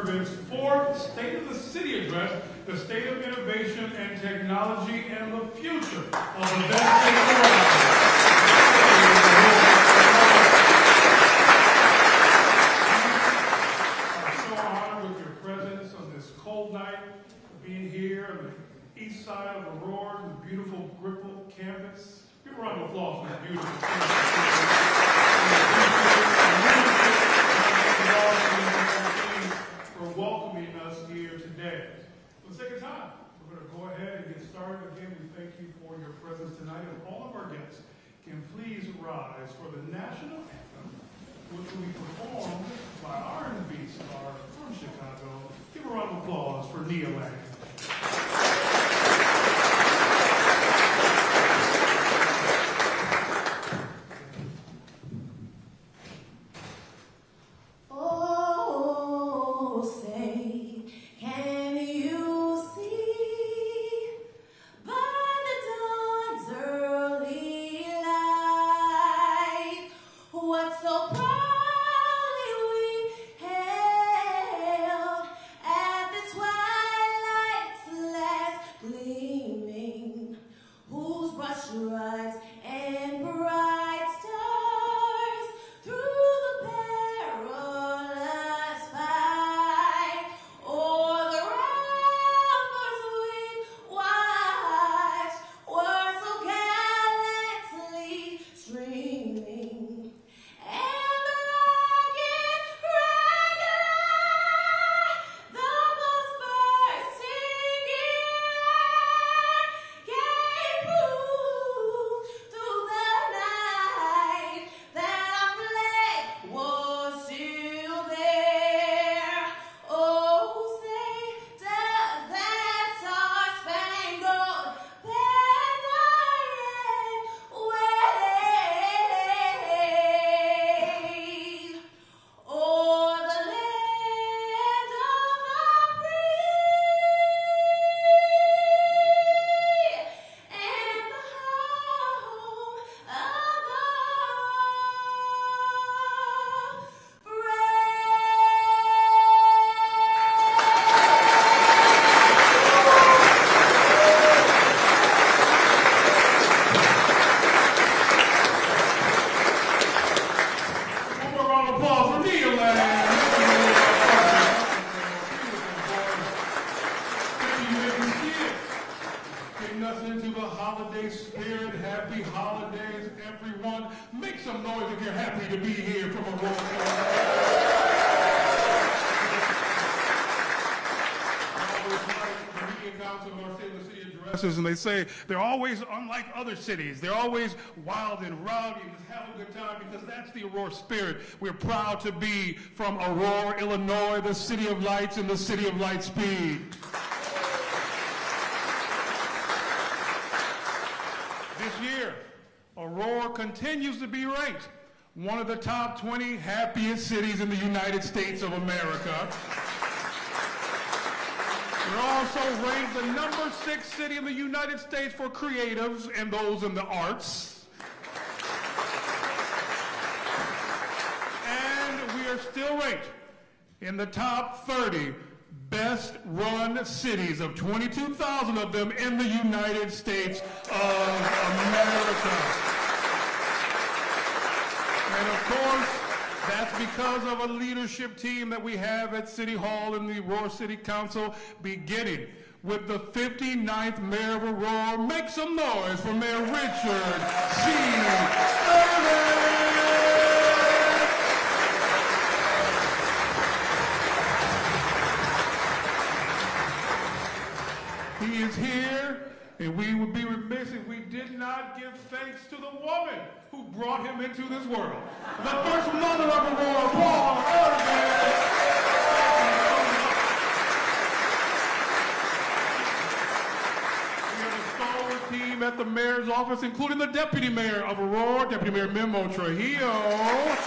Irvin's fourth State of the City address, the state of innovation and technology and the future of the best state around. I'm so honored with your presence on this cold night, being here on the east side of Aurora, the beautiful Gripple campus. Give a round of applause for that beautiful campus. For welcoming us here today. Let's take a time. We're going to go ahead and get started. Again, we thank you for your presence tonight, and all of our guests can please rise for the national anthem, which will be performed by R&B star from Chicago. Give a round of applause for Nia Lang. And they say they're always unlike other cities. They're always wild and rowdy and just have a good time, because that's the Aurora spirit. We're proud to be from Aurora, Illinois, the city of lights and the city of light speed. This year, Aurora continues to be ranked one of the top 20 happiest cities in the United States of America. We're also ranked the number 6 city in the United States for creatives and those in the arts. And we are still ranked in the top 30 best run cities of 22,000 of them in the United States of America. And of course, that's because of a leadership team that we have at City Hall and the Aurora City Council, beginning with the 59th Mayor of Aurora. Make some noise for Mayor Richard C. Irvin! He is here, and we would be remiss if we did not give thanks to the woman who brought him into this world. The first mother of Aurora, Paul Irvin. We have a stalwart team at the mayor's office, including the deputy mayor of Aurora, Deputy Mayor Memo Trujillo.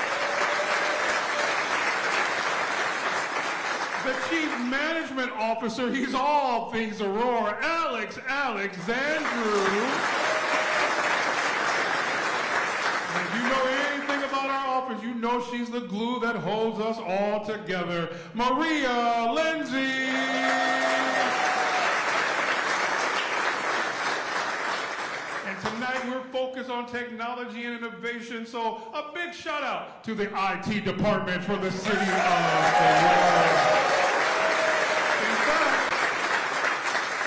The chief management officer, he's all things Aurora, Alex Alexandru. And if you know anything about about our office, you know she's the glue that holds us all together. Maria Lindsay. And tonight we're focused on technology and innovation, so a big shout out to the IT department for the City of Aurora.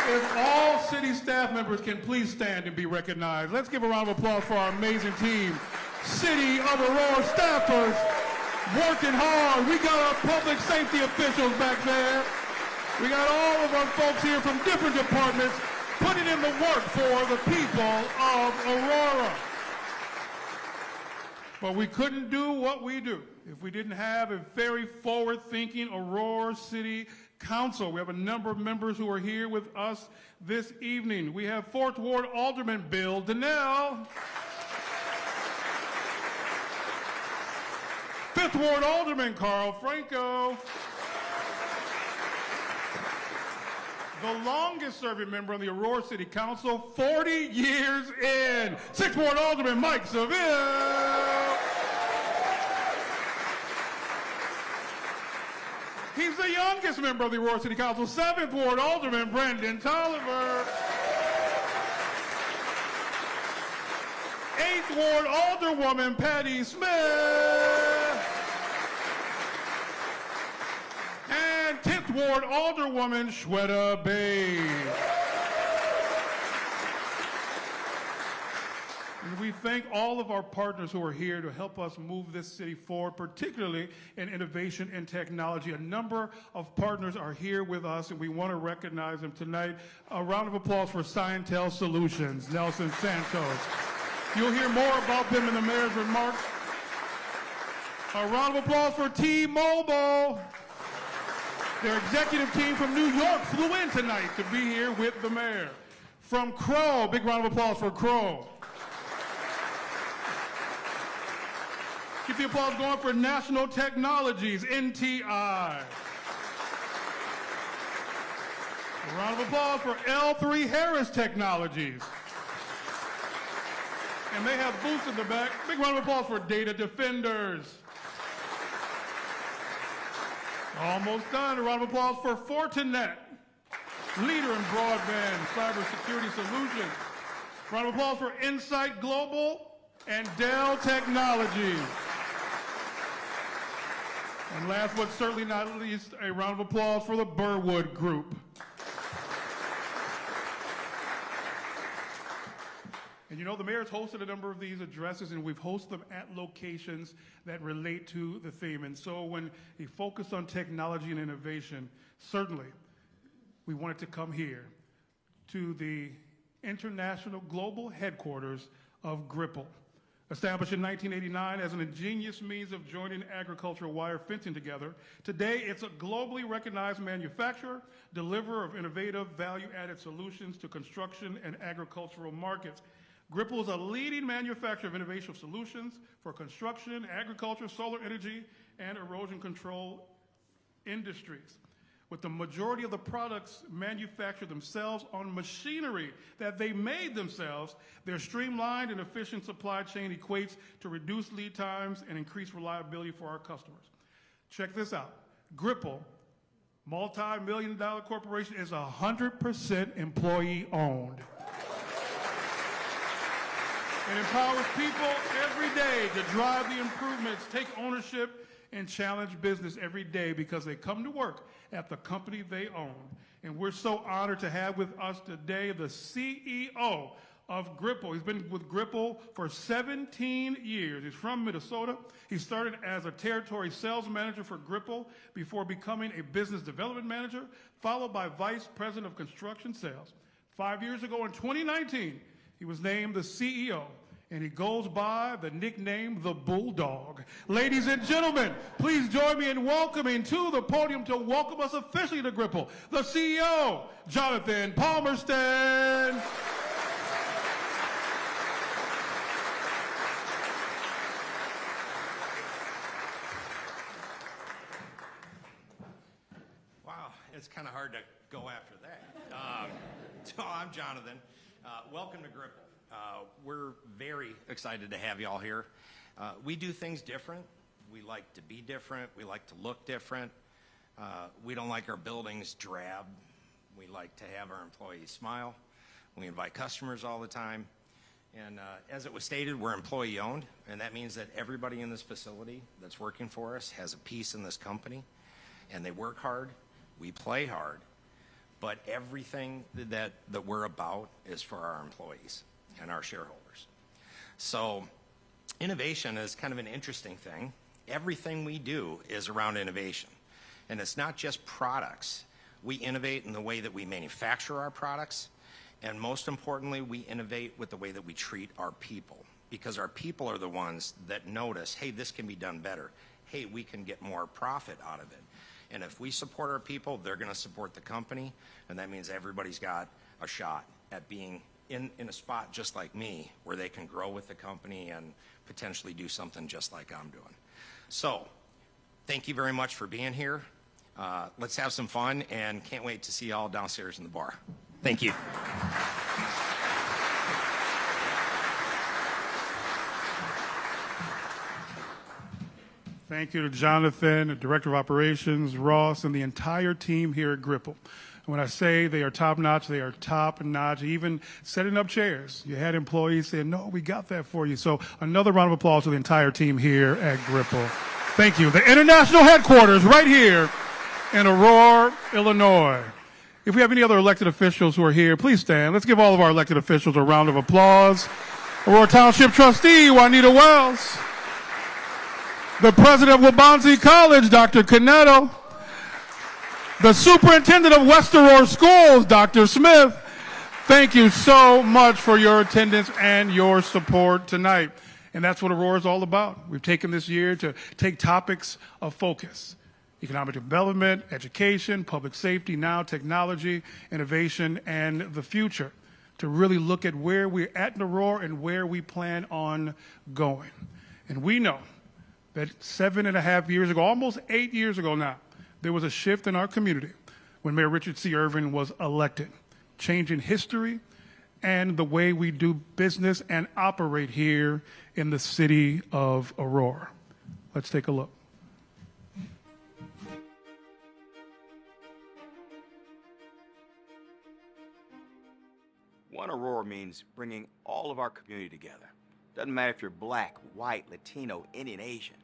If all city staff members can please stand and be recognized, let's give a round of applause for our amazing team. City of Aurora staffers working hard. We got our public safety officials back there. We got all of our folks here from different departments putting in the work for the people of Aurora. But we couldn't do what we do if we didn't have a very forward-thinking Aurora City Council. We have a number of members who are here with us this evening. We have 4th Ward Alderman Bill Donnell, 5th Ward Alderman Carl Franco, the longest-serving member of the Aurora City Council, 40 years in, 6th Ward Alderman Mike Seville. He's the youngest member of the Aurora City Council, 7th Ward Alderman Brendan Tolliver. 8th Ward Alderwoman Patty Smith. And 10th Ward Alderwoman Shweta Bay. And we thank all of our partners who are here to help us move this city forward, particularly in innovation and technology. A number of partners are here with us, and we want to recognize them tonight. A round of applause for Scientel Solutions, Nelson Santos. You'll hear more about them in the mayor's remarks. A round of applause for T-Mobile. Their executive team from New York flew in tonight to be here with the mayor. From Crow, big round of applause for Crow. Keep the applause going for National Technologies, NTI. A round of applause for L3 Harris Technologies. And they have booths in the back. Big round of applause for Data Defenders. Almost done. A round of applause for Fortinet, leader in broadband cybersecurity solutions. Round of applause for Insight Global and Dell Technologies. And last but certainly not least, a round of applause for the Burwood Group. And you know, the mayor's hosted a number of these addresses, and we've hosted them at locations that relate to the theme. And so when he focused on technology and innovation, certainly we wanted to come here to the international global headquarters of Gripple. Established in 1989 as an ingenious means of joining agricultural wire fencing together, today it's a globally recognized manufacturer, deliverer of innovative value-added solutions to construction and agricultural markets. Gripple is a leading manufacturer of innovative solutions for construction, agriculture, solar energy, and erosion control industries. With the majority of the products manufactured themselves on machinery that they made themselves, their streamlined and efficient supply chain equates to reduced lead times and increased reliability for our customers. Check this out. Gripple, multi-million-dollar corporation, is 100% employee-owned. It empowers people every day to drive the improvements, take ownership, and challenge business every day because they come to work at the company they own. And we're so honored to have with us today the CEO of Gripple. He's been with Gripple for 17 years. He's from Minnesota. He started as a territory sales manager for Gripple before becoming a business development manager, followed by vice president of construction sales. 5 years ago in 2019, he was named the CEO, and he goes by the nickname the Bulldog. Ladies and gentlemen, please join me in welcoming to the podium to welcome us officially to Gripple, the CEO, Jonathan Palmerston. Wow, it's kind of hard to go after that. So I'm Jonathan. Welcome to Gripple. We're very excited to have you all here. We do things different. We like to be different. We like to look different. We don't like our buildings drab. We like to have our employees smile. We invite customers all the time. And as it was stated, we're employee-owned, and that means that everybody in this facility that's working for us has a piece in this company, and they work hard. We play hard. But everything that we're about is for our employees and our shareholders. So innovation is kind of an interesting thing. Everything we do is around innovation. And it's not just products. We innovate in the way that we manufacture our products. And most importantly, we innovate with the way that we treat our people. Because our people are the ones that notice, hey, this can be done better. Hey, we can get more profit out of it. And if we support our people, they're going to support the company. And that means everybody's got a shot at being in a spot just like me, where they can grow with the company and potentially do something just like I'm doing. So thank you very much for being here. Let's have some fun, and can't wait to see you all downstairs in the bar. Thank you. Thank you to Jonathan, the Director of Operations, Ross, and the entire team here at Gripple. And when I say they are top-notch, they are top-notch. Even setting up chairs. You had employees saying, no, we got that for you. So another round of applause to the entire team here at Gripple. Thank you. The international headquarters right here in Aurora, Illinois. If we have any other elected officials who are here, please stand. Let's give all of our elected officials a round of applause. Aurora Township Trustee Juanita Wells. The President of Waubonsee College, Dr. Canetto. The Superintendent of West Aurora Schools, Dr. Smith. Thank you so much for your attendance and your support tonight. And that's what Aurora is all about. We've taken this year to take topics of focus. Economic development, education, public safety, now technology, innovation, and the future, to really look at where we're at in Aurora and where we plan on going. And we know that 7.5 years ago, almost 8 years ago now, there was a shift in our community when Mayor Richard C. Irvin was elected, changing history and the way we do business and operate here in the city of Aurora. Let's take a look. One Aurora means bringing all of our community together. Doesn't matter if you're black, white, Latino, Indian, Asian,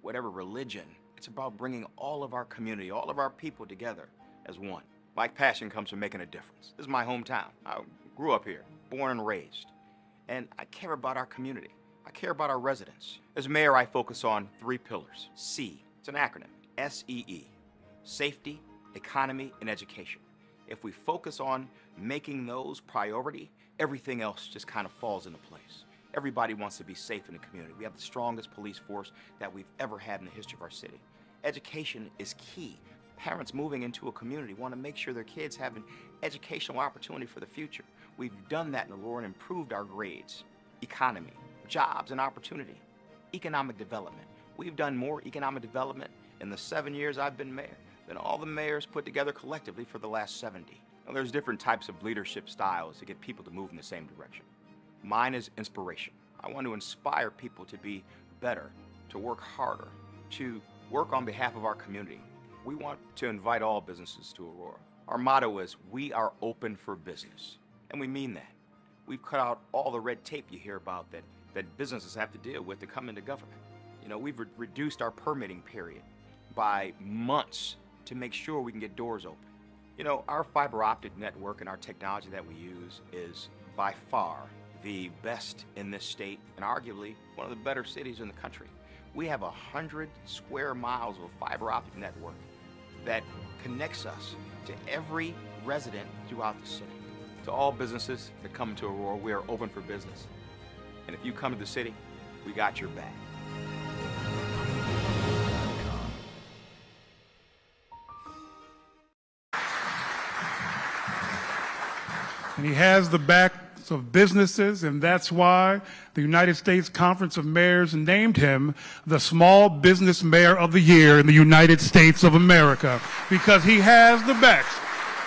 whatever religion. It's about bringing all of our community, all of our people together as one. My passion comes from making a difference. This is my hometown. I grew up here, born and raised. And I care about our community. I care about our residents. As mayor, I focus on 3 pillars. C, it's an acronym, SEE, safety, economy, and education. If we focus on making those priority, everything else just kind of falls into place. Everybody wants to be safe in the community. We have the strongest police force that we've ever had in the history of our city. Education is key. Parents moving into a community want to make sure their kids have an educational opportunity for the future. We've done that in Aurora and improved our grades. Economy, jobs and opportunity. Economic development. We've done more economic development in the 7 years I've been mayor than all the mayors put together collectively for the last 70. Now, there's different types of leadership styles to get people to move in the same direction. Mine is inspiration. I want to inspire people to be better, to work harder, to work on behalf of our community. We want to invite all businesses to Aurora. Our motto is, we are open for business. And we mean that. We've cut out all the red tape you hear about that businesses have to deal with to come into government. You know, we've reduced our permitting period by months to make sure we can get doors open. You know, our fiber optic network and our technology that we use is by far the best in this state and arguably one of the better cities in the country. We have 100 square miles of fiber optic network that connects us to every resident throughout the city. To all businesses that come to Aurora, we are open for business. And if you come to the city, we got your back. And he has the backs of businesses, and that's why the United States Conference of Mayors named him the Small Business Mayor of the Year in the United States of America, because he has the backs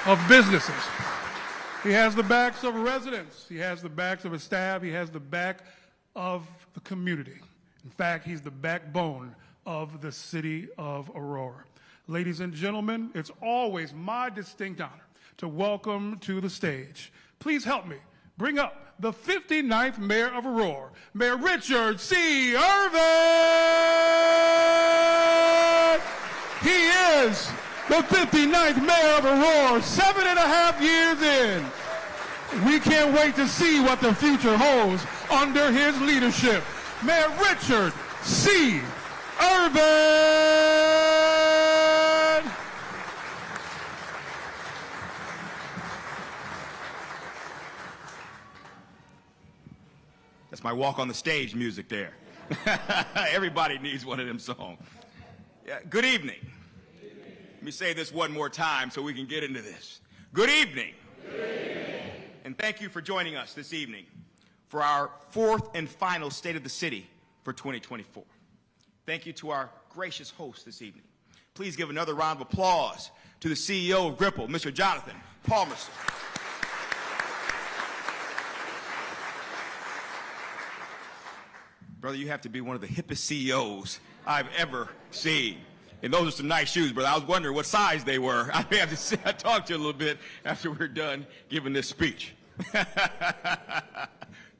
of businesses. He has the backs of residents. He has the backs of his staff. He has the back of the community. In fact, he's the backbone of the City of Aurora. Ladies and gentlemen, it's always my distinct honor to welcome to the stage. Please help me bring up the 59th Mayor of Aurora, Mayor Richard C. Irvin! He is the 59th Mayor of Aurora, 7.5 years in. We can't wait to see what the future holds under his leadership. Mayor Richard C. Irvin! That's my walk on the stage music there. Everybody needs one of them songs. Yeah, good evening. Let me say this one more time so we can get into this. Good evening. Good evening. And thank you for joining us this evening for our fourth and final State of the City for 2024. Thank you to our gracious host this evening. Please give another round of applause to the CEO of Gripple, Mr. Jonathan Palmerston. Brother, you have to be one of the hippest CEOs I've ever seen. And those are some nice shoes, brother. I was wondering what size they were. I may have to talk to you a little bit after we're done giving this speech.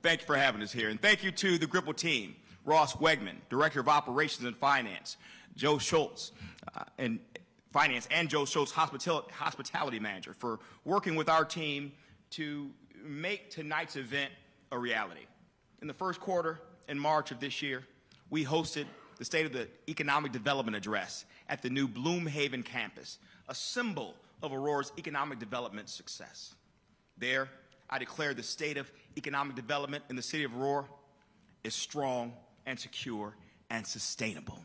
Thank you for having us here. And thank you to the Gripple team, Ross Wegman, Director of Operations and Finance, Joe Schultz, and Joe Schultz, Hospitality Manager, for working with our team to make tonight's event a reality. In the first quarter, in March of this year, we hosted the State of the Economic Development Address at the new Bloomhaven campus, a symbol of Aurora's economic development success. There, I declared the state of economic development in the City of Aurora is strong and secure and sustainable.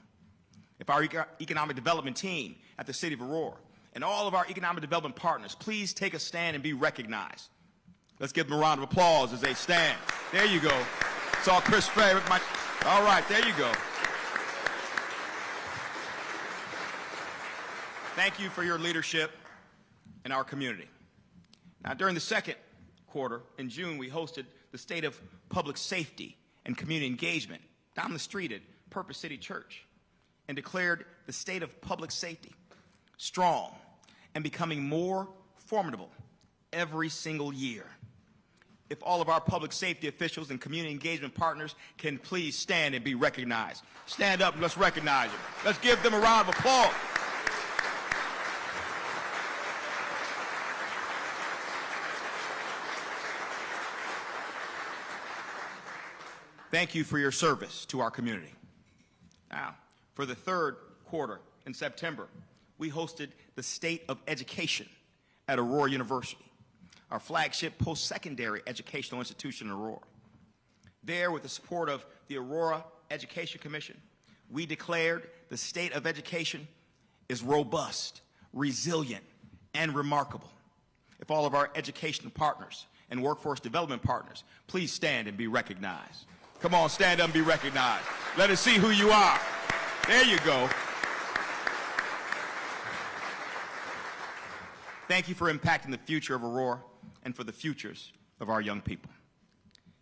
If our economic development team at the City of Aurora and all of our economic development partners, please take a stand and be recognized. Let's give them a round of applause as they stand. There you go. Saw Chris Frey with my, all right, there you go. Thank you for your leadership in our community. Now, during the second quarter, in June, we hosted the State of Public Safety and Community Engagement down the street at Purpose City Church and declared the state of public safety strong and becoming more formidable every single year. If all of our public safety officials and community engagement partners can please stand and be recognized. Stand up and let's recognize them. Let's give them a round of applause. Thank you for your service to our community. Now, for the third quarter in September, we hosted the State of Education at Aurora University, our flagship post-secondary educational institution in Aurora. There, with the support of the Aurora Education Commission, we declared the state of education is robust, resilient, and remarkable. If all of our educational partners and workforce development partners, please stand and be recognized. Come on, stand up and be recognized. Let us see who you are. There you go. Thank you for impacting the future of Aurora and for the futures of our young people.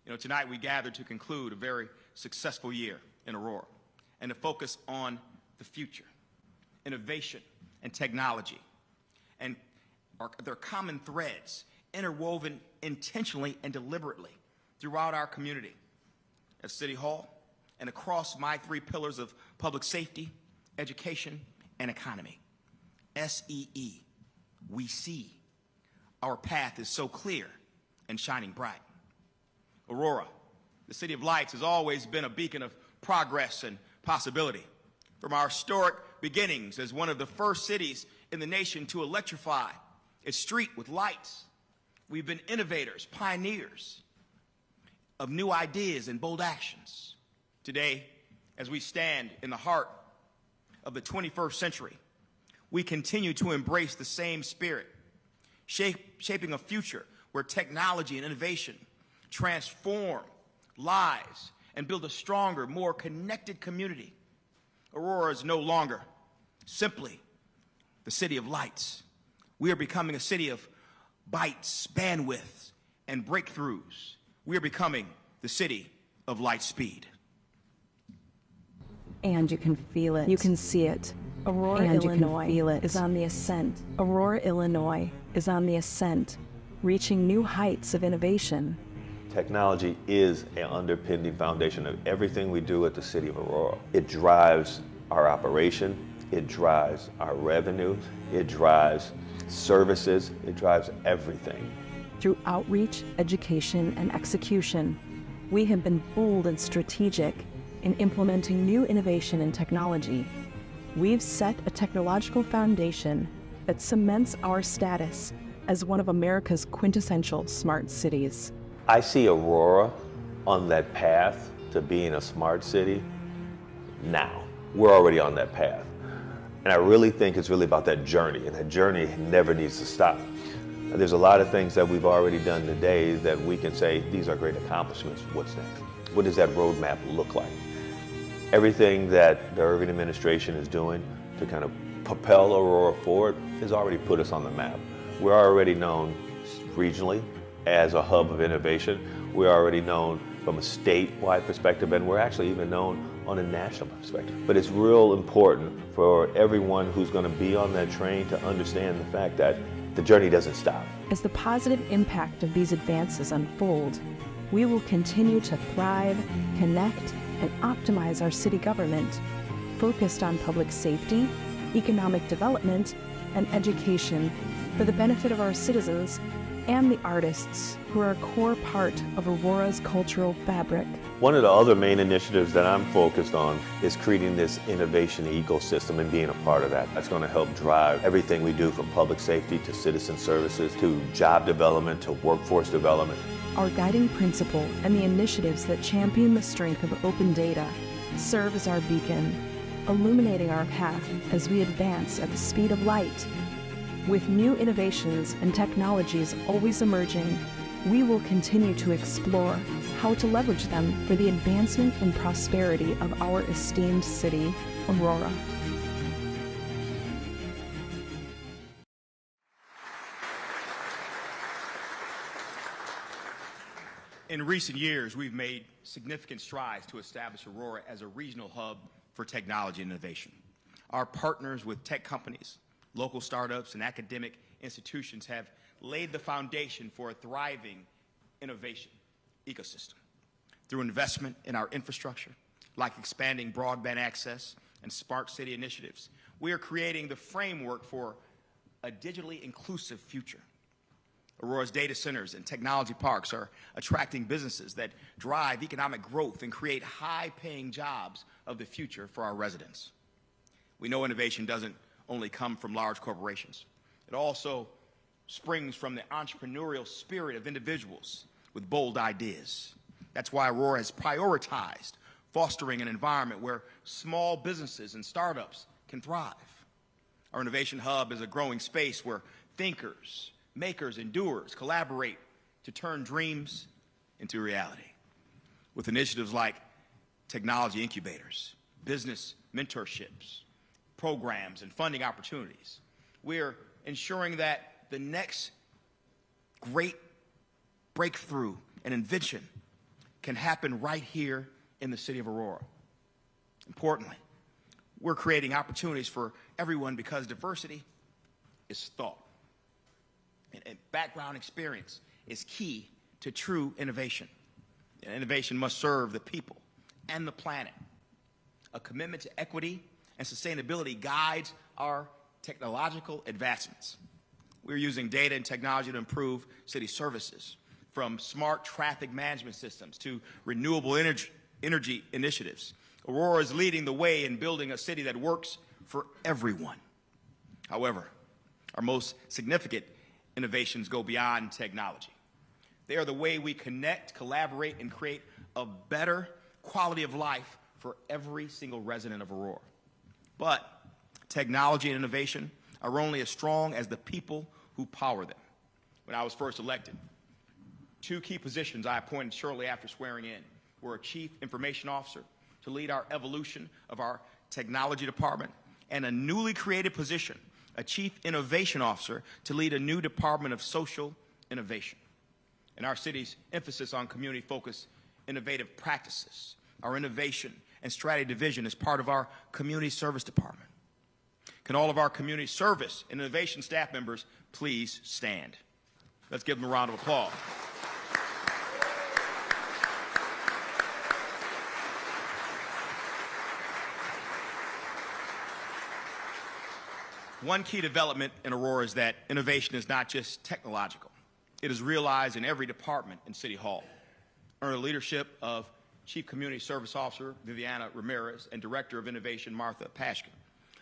You know, tonight we gathered to conclude a very successful year in Aurora and to focus on the future, innovation and technology, and their common threads interwoven intentionally and deliberately throughout our community at City Hall and across my three pillars of public safety, education, and economy. SEE, we see. Our path is so clear and shining bright. Aurora, the City of Lights, has always been a beacon of progress and possibility. From our historic beginnings as one of the first cities in the nation to electrify its street with lights, we've been innovators, pioneers of new ideas and bold actions. Today, as we stand in the heart of the 21st century, we continue to embrace the same spirit, shaping a future where technology and innovation transform lives and build a stronger, more connected community. Aurora is no longer simply the City of Lights. We are becoming a city of bytes, bandwidth, and breakthroughs. We are becoming the city of light speed. And you can feel it. You can see it. Aurora, And you can Illinois feel it. is on the ascent. Aurora, Illinois is on the ascent, reaching new heights of innovation. Technology is an underpinning foundation of everything we do at the City of Aurora. It drives our operation, it drives our revenue, it drives services, it drives everything. Through outreach, education, and execution, we have been bold and strategic in implementing new innovation and technology. We've set a technological foundation that cements our status as one of America's quintessential smart cities. I see Aurora on that path to being a smart city now. We're already on that path. And I really think it's really about that journey, and that journey never needs to stop. There's a lot of things that we've already done today that we can say, these are great accomplishments. What's next? What does that roadmap look like? Everything that the Irvin administration is doing to kind of propel Aurora forward has already put us on the map. We're already known regionally as a hub of innovation. We're already known from a statewide perspective, and we're actually even known on a national perspective. But it's real important for everyone who's going to be on that train to understand the fact that the journey doesn't stop. As the positive impact of these advances unfold, we will continue to thrive, connect, and optimize our city government, focused on public safety, economic development, and education for the benefit of our citizens and the artists who are a core part of Aurora's cultural fabric. One of the other main initiatives that I'm focused on is creating this innovation ecosystem and being a part of that. That's going to help drive everything we do from public safety to citizen services to job development to workforce development. Our guiding principle and the initiatives that champion the strength of open data serve as our beacon, illuminating our path as we advance at the speed of light. With new innovations and technologies always emerging, we will continue to explore how to leverage them for the advancement and prosperity of our esteemed city, Aurora. In recent years, we've made significant strides to establish Aurora as a regional hub for technology and innovation. Our partners with tech companies, local startups, and academic institutions have laid the foundation for a thriving innovation ecosystem. Through investment in our infrastructure, like expanding broadband access and smart city initiatives, we are creating the framework for a digitally inclusive future. Aurora's data centers and technology parks are attracting businesses that drive economic growth and create high-paying jobs of the future for our residents. We know innovation doesn't only come from large corporations. It also springs from the entrepreneurial spirit of individuals with bold ideas. That's why Aurora has prioritized fostering an environment where small businesses and startups can thrive. Our innovation hub is a growing space where thinkers, makers, and doers collaborate to turn dreams into reality. With initiatives like technology incubators, business mentorships, programs, and funding opportunities, we're ensuring that the next great breakthrough and invention can happen right here in the city of Aurora. Importantly, we're creating opportunities for everyone because diversity is thought. And background experience is key to true innovation. And innovation must serve the people and the planet. A commitment to equity and sustainability guides our technological advancements. We're using data and technology to improve city services, from smart traffic management systems to renewable energy initiatives. Aurora is leading the way in building a city that works for everyone. However, our most significant innovations go beyond technology. They are the way we connect, collaborate, and create a better quality of life for every single resident of Aurora. But technology and innovation are only as strong as the people who power them. When I was first elected, two key positions I appointed shortly after swearing in were a chief information officer to lead our evolution of our technology department, and a newly created position, a chief innovation officer to lead a new department of social innovation. And our city's emphasis on community-focused innovative practices our innovation and strategy division is part of our community service department. Can all of our community service and innovation staff members please stand? Let's give them a round of applause. One key development in Aurora is that innovation is not just technological. It is realized in every department in City Hall. Under the leadership of Chief Community Service Officer Viviana Ramirez and Director of Innovation Martha Pashkin,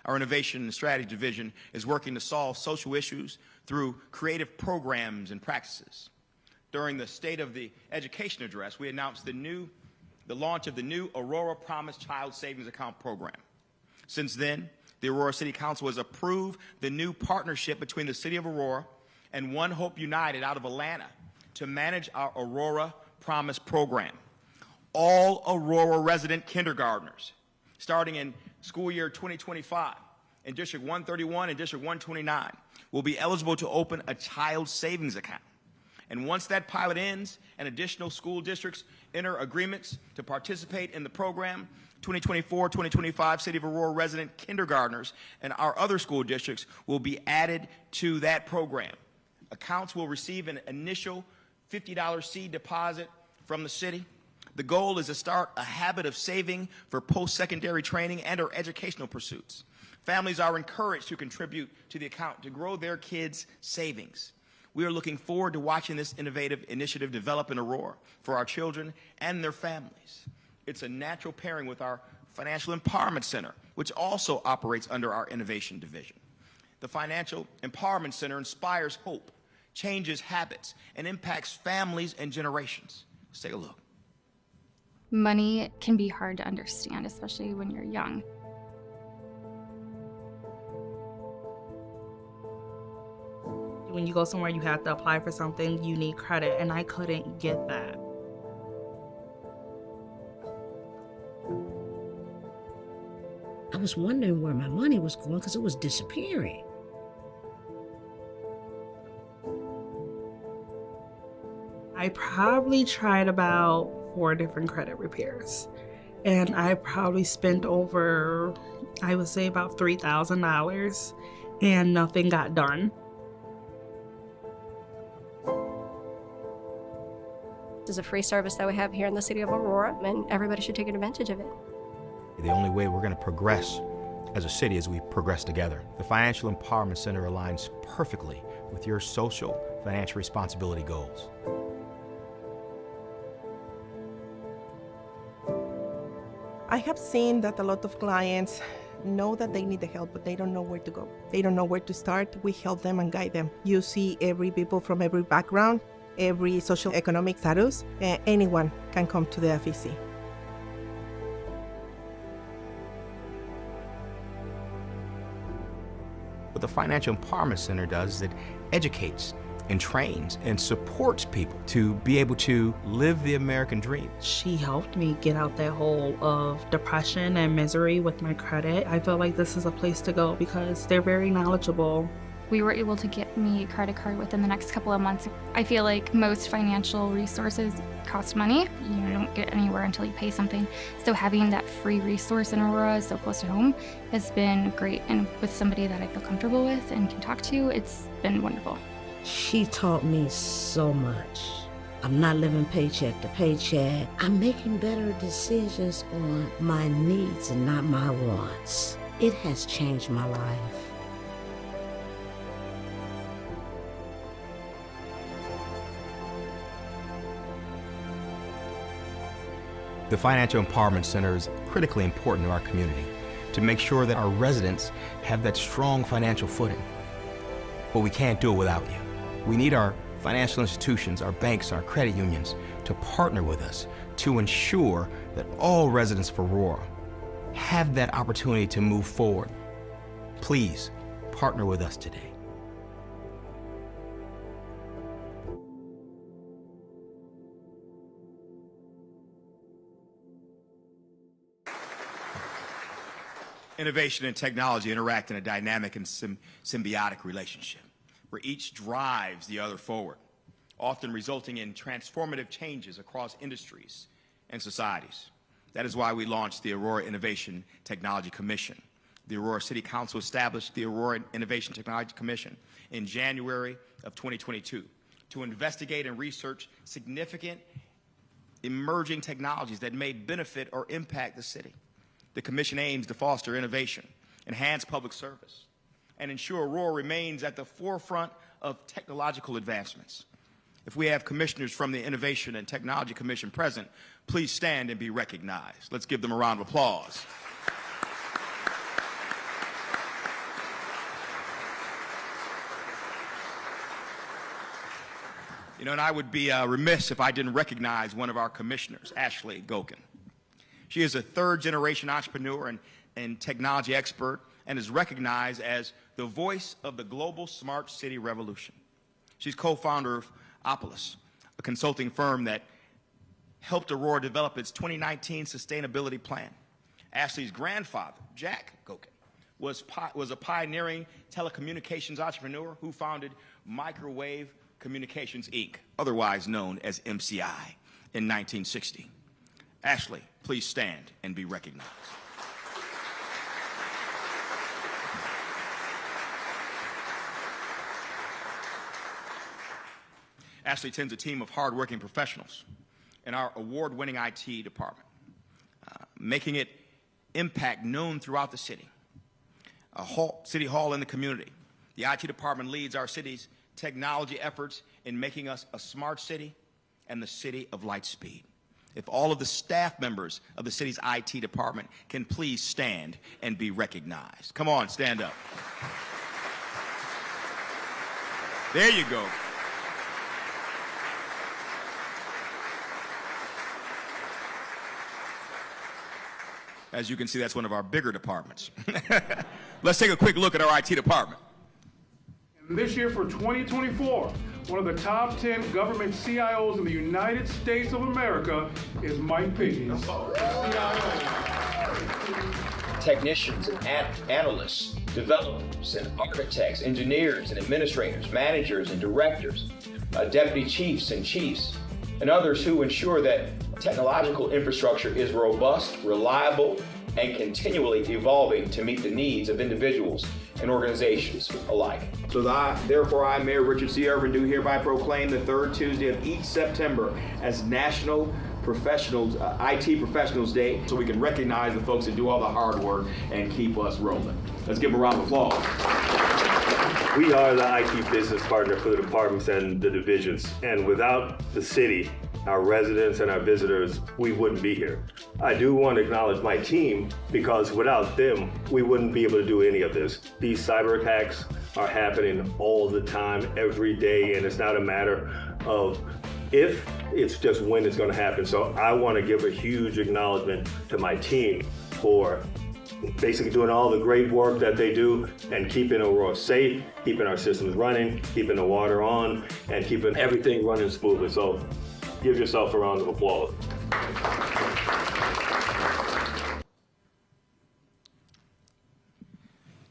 our Innovation and Strategy Division is working to solve social issues through creative programs and practices. During the State of the Education Address, we announced the launch of the new Aurora Promise Child Savings Account program. Since then, the Aurora City Council has approved the new partnership between the City of Aurora and One Hope United out of Atlanta to manage our Aurora Promise program. All Aurora resident kindergartners, starting in school year 2025, in District 131 and District 129, will be eligible to open a child savings account. And once that pilot ends and additional school districts enter agreements to participate in the program, 2024-2025 City of Aurora resident kindergartners and our other school districts will be added to that program. Accounts will receive an initial $50 seed deposit from the city. The goal is to start a habit of saving for post-secondary training and or educational pursuits. Families are encouraged to contribute to the account to grow their kids' savings. We are looking forward to watching this innovative initiative develop in Aurora for our children and their families. It's a natural pairing with our Financial Empowerment Center, which also operates under our Innovation Division. The Financial Empowerment Center inspires hope, changes habits, and impacts families and generations. Let's take a look. Money can be hard to understand, especially when you're young. When you go somewhere, you have to apply for something, you need credit, and I couldn't get that. I was wondering where my money was going because it was disappearing. I probably tried about 4 different credit repairs, and I probably spent over, I would say about $3,000, and nothing got done. This is a free service that we have here in the City of Aurora, and everybody should take advantage of it. The only way we're going to progress as a city is we progress together. The Financial Empowerment Center aligns perfectly with your social financial responsibility goals. I have seen that a lot of clients know that they need the help, but they don't know where to go. They don't know where to start. We help them and guide them. You see every people from every background, every social economic status, anyone can come to the FEC. What the Financial Empowerment Center does is it educates and trains and supports people to be able to live the American dream. She helped me get out that hole of depression and misery with my credit. I feel like this is a place to go because they're very knowledgeable. We were able to get me a credit card within the next couple of months. I feel like most financial resources cost money. You don't get anywhere until you pay something. So having that free resource in Aurora so close to home has been great. And with somebody that I feel comfortable with and can talk to, it's been wonderful. She taught me so much. I'm not living paycheck to paycheck. I'm making better decisions on my needs and not my wants. It has changed my life. The Financial Empowerment Center is critically important to our community to make sure that our residents have that strong financial footing. But we can't do it without you. We need our financial institutions, our banks, our credit unions to partner with us to ensure that all residents of Aurora have that opportunity to move forward. Please partner with us today. Innovation and technology interact in a dynamic and symbiotic relationship, where each drives the other forward, often resulting in transformative changes across industries and societies. That is why we launched the Aurora Innovation Technology Commission. The Aurora City Council established the Aurora Innovation Technology Commission in January of 2022 to investigate and research significant emerging technologies that may benefit or impact the city. The commission aims to foster innovation, enhance public service, and ensure Aurora remains at the forefront of technological advancements. If we have commissioners from the Innovation and Technology Commission present, please stand and be recognized. Let's give them a round of applause. You know, and I would be remiss if I didn't recognize one of our commissioners, Ashley Gokin. She is a third-generation entrepreneur and technology expert and is recognized as the voice of the global smart city revolution. She's co-founder of Opolis, a consulting firm that helped Aurora develop its 2019 sustainability plan. Ashley's grandfather, Jack Gokin, was a pioneering telecommunications entrepreneur who founded Microwave Communications, Inc., otherwise known as MCI, in 1960. Ashley, please stand and be recognized. Ashley tends a team of hardworking professionals in our award-winning IT department, making it impact known throughout the city. City Hall in the community. The IT department leads our city's technology efforts in making us a smart city and the city of light speed. If all of the staff members of the city's IT department can please stand and be recognized. Come on, stand up. There you go. As you can see, that's one of our bigger departments. Let's take a quick look at our IT department. And this year for 2024, one of the top 10 government CIOs in the United States of America is Mike Piggies. Technicians and analysts, developers and architects, engineers and administrators, managers and directors, deputy chiefs, and others who ensure that technological infrastructure is robust, reliable, and continually evolving to meet the needs of individuals and organizations alike. So therefore, I, Mayor Richard C. Irvin, do hereby proclaim the third Tuesday of each September as National IT Professionals Day, so we can recognize the folks that do all the hard work and keep us rolling. Let's give them a round of applause. We are the IT business partner for the departments and the divisions, and without the city, our residents and our visitors, we wouldn't be here. I do want to acknowledge my team, because without them, we wouldn't be able to do any of this. These cyber attacks are happening all the time, every day, and it's not a matter of if, it's just when it's going to happen. So I want to give a huge acknowledgement to my team for basically doing all the great work that they do and keeping Aurora safe, keeping our systems running, keeping the water on, and keeping everything running smoothly. So give yourself a round of applause.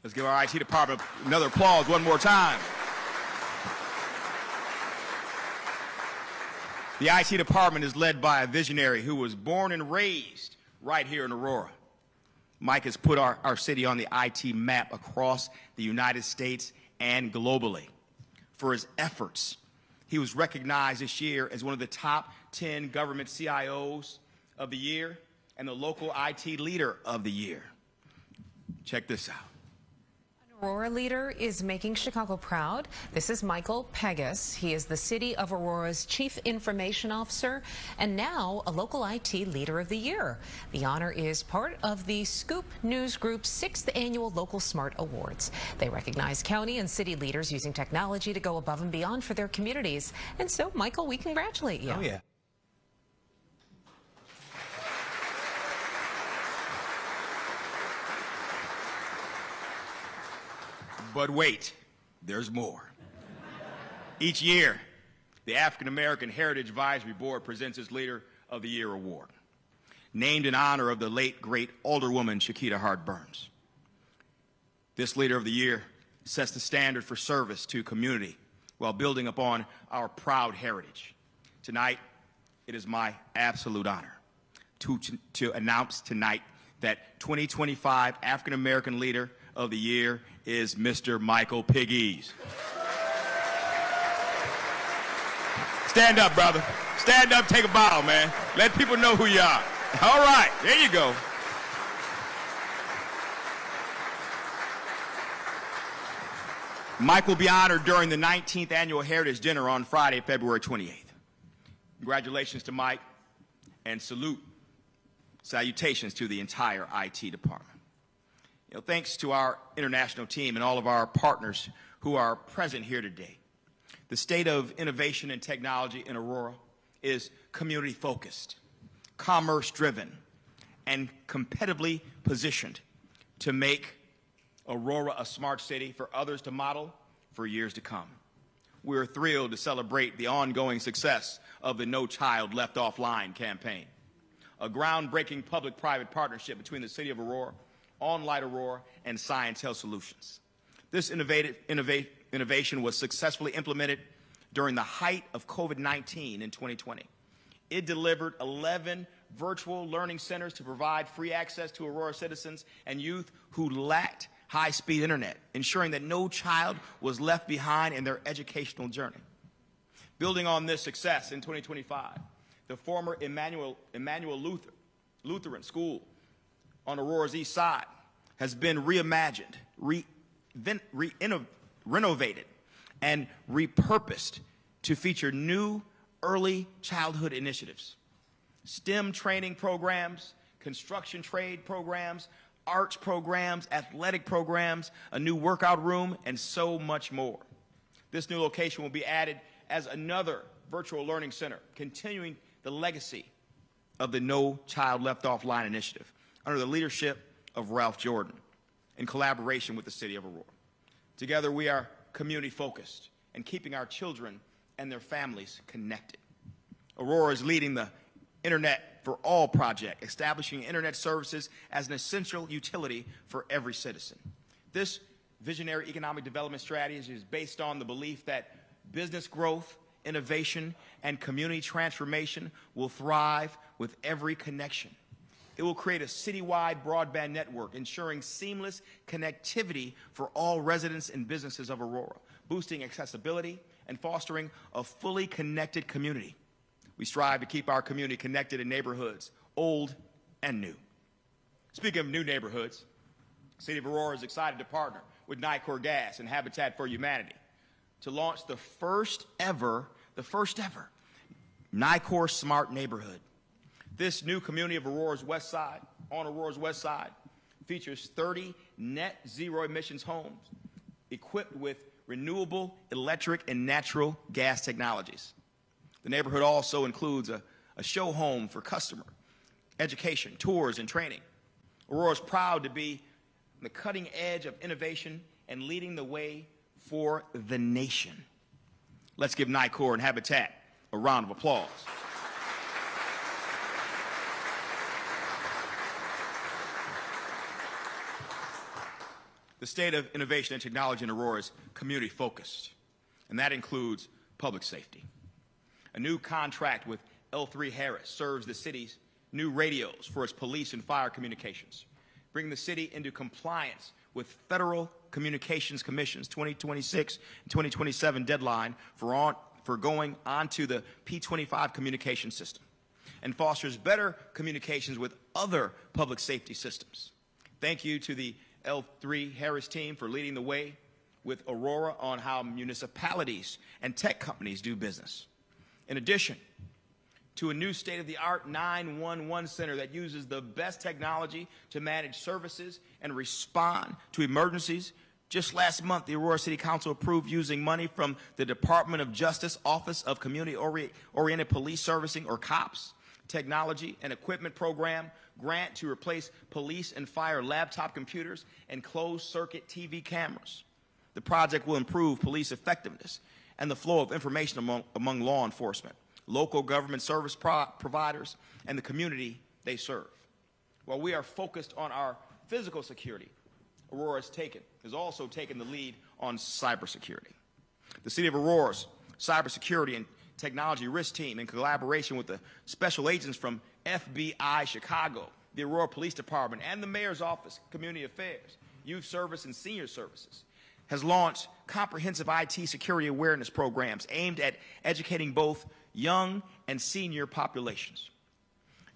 Let's give our IT department another applause one more time. The IT department is led by a visionary who was born and raised right here in Aurora. Mike has put our city on the IT map across the United States and globally. For his efforts, he was recognized this year as one of the top 10 government CIOs of the year and the local IT leader of the year. Check this out. Aurora leader is making Chicago proud. This is Michael Pegas. He is the City of Aurora's Chief Information Officer and now a local IT leader of the year. The honor is part of the Scoop News Group's 6th annual Local Smart Awards. They recognize county and city leaders using technology to go above and beyond for their communities. And so, Michael, we congratulate you. Oh, yeah. But wait, there's more. Each year, the African American Heritage Advisory Board presents its Leader of the Year award, named in honor of the late, great Alderwoman Shakita Hart Burns. This Leader of the Year sets the standard for service to community while building upon our proud heritage. Tonight, it is my absolute honor to announce tonight that 2025 African American Leader of the Year is Mr. Michael Piggies. Stand up, brother. Stand up, take a bow, man. Let people know who you are. All right, there you go. Mike will be honored during the 19th Annual Heritage Dinner on Friday, February 28th. Congratulations to Mike, and salutations to the entire IT department. Thanks to our international team and all of our partners who are present here today. The state of innovation and technology in Aurora is community-focused, commerce-driven, and competitively positioned to make Aurora a smart city for others to model for years to come. We're thrilled to celebrate the ongoing success of the No Child Left Offline campaign, a groundbreaking public-private partnership between the City of Aurora, OnLight Aurora, and Science Health Solutions. This innovation was successfully implemented during the height of COVID-19 in 2020. It delivered 11 virtual learning centers to provide free access to Aurora citizens and youth who lacked high-speed internet, ensuring that no child was left behind in their educational journey. Building on this success in 2025, the former Emmanuel Lutheran School on Aurora's east side has been reimagined, renovated, and repurposed to feature new early childhood initiatives, STEM training programs, construction trade programs, arts programs, athletic programs, a new workout room, and so much more. This new location will be added as another virtual learning center, continuing the legacy of the No Child Left Offline initiative under the leadership of Ralph Jordan in collaboration with the City of Aurora. Together, we are community-focused and keeping our children and their families connected. Aurora is leading the Internet for All project, establishing internet services as an essential utility for every citizen. This visionary economic development strategy is based on the belief that business growth, innovation, and community transformation will thrive with every connection. It will create a citywide broadband network, ensuring seamless connectivity for all residents and businesses of Aurora, boosting accessibility and fostering a fully connected community. We strive to keep our community connected in neighborhoods, old and new. Speaking of new neighborhoods, the City of Aurora is excited to partner with Nicor Gas and Habitat for Humanity to launch the first ever Nicor Smart Neighborhood. This new community of Aurora's West Side, on Aurora's West Side, features 30 net zero emissions homes equipped with renewable electric and natural gas technologies. The neighborhood also includes a show home for customer education, tours, and training. Aurora is proud to be on the cutting edge of innovation and leading the way for the nation. Let's give Nicor and Habitat a round of applause. The state of innovation and technology in Aurora is community-focused, and that includes public safety. A new contract with L3 Harris serves the city's new radios for its police and fire communications, bringing the city into compliance with Federal Communications Commission's 2026 and 2027 deadline for going onto the P25 communication system, and fosters better communications with other public safety systems. Thank you to the L3 Harris team for leading the way with Aurora on how municipalities and tech companies do business. In addition to a new state-of-the-art 911 center that uses the best technology to manage services and respond to emergencies, just last month, the Aurora City Council approved using money from the Department of Justice Office of Community-Oriented Police Servicing, or COPS, Technology and Equipment Program grant to replace police and fire laptop computers and closed-circuit TV cameras. The project will improve police effectiveness and the flow of information among law enforcement, local government service providers, and the community they serve. While we are focused on our physical security, Aurora has also taken the lead on cybersecurity. The City of Aurora's cybersecurity and Technology Risk Team, in collaboration with the special agents from FBI Chicago, the Aurora Police Department, and the Mayor's Office, Community Affairs, Youth Service, and Senior Services, has launched comprehensive IT security awareness programs aimed at educating both young and senior populations.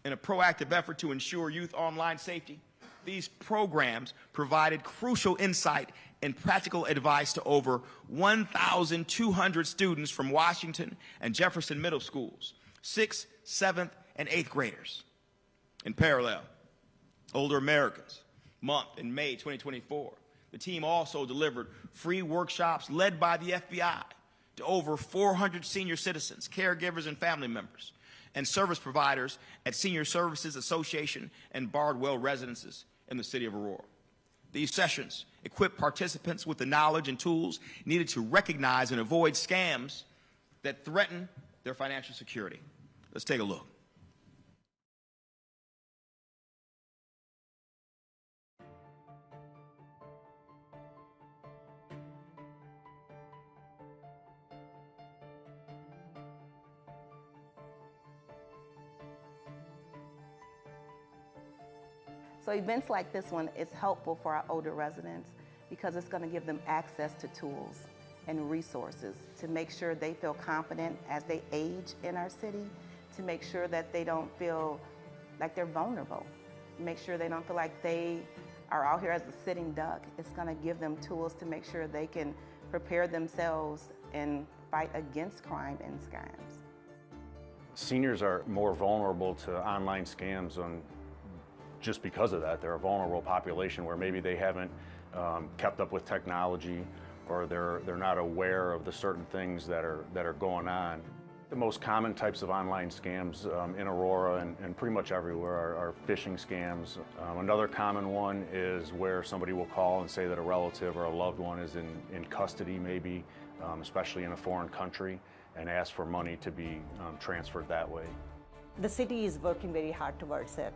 In a proactive effort to ensure youth online safety, these programs provided crucial insight and practical advice to over 1,200 students from Washington and Jefferson Middle Schools, 6th, 7th, and 8th graders. In parallel, Older Americans Month in May 2024, the team also delivered free workshops led by the FBI to over 400 senior citizens, caregivers, and family members, and service providers at Senior Services Association and Bardwell residences in the City of Aurora. These sessions equip participants with the knowledge and tools needed to recognize and avoid scams that threaten their financial security. Let's take a look. So events like this one is helpful for our older residents because it's going to give them access to tools and resources to make sure they feel confident as they age in our city, to make sure that they don't feel like they're vulnerable, make sure they don't feel like they are out here as a sitting duck. It's going to give them tools to make sure they can prepare themselves and fight against crime and scams. Seniors are more vulnerable to online scams just because of that. They're a vulnerable population where maybe they haven't kept up with technology, or they're not aware of the certain things that are going on. The most common types of online scams in Aurora and pretty much everywhere are phishing scams. Another common one is where somebody will call and say that a relative or a loved one is in custody, maybe, especially in a foreign country, and ask for money to be transferred that way. The city is working very hard towards it.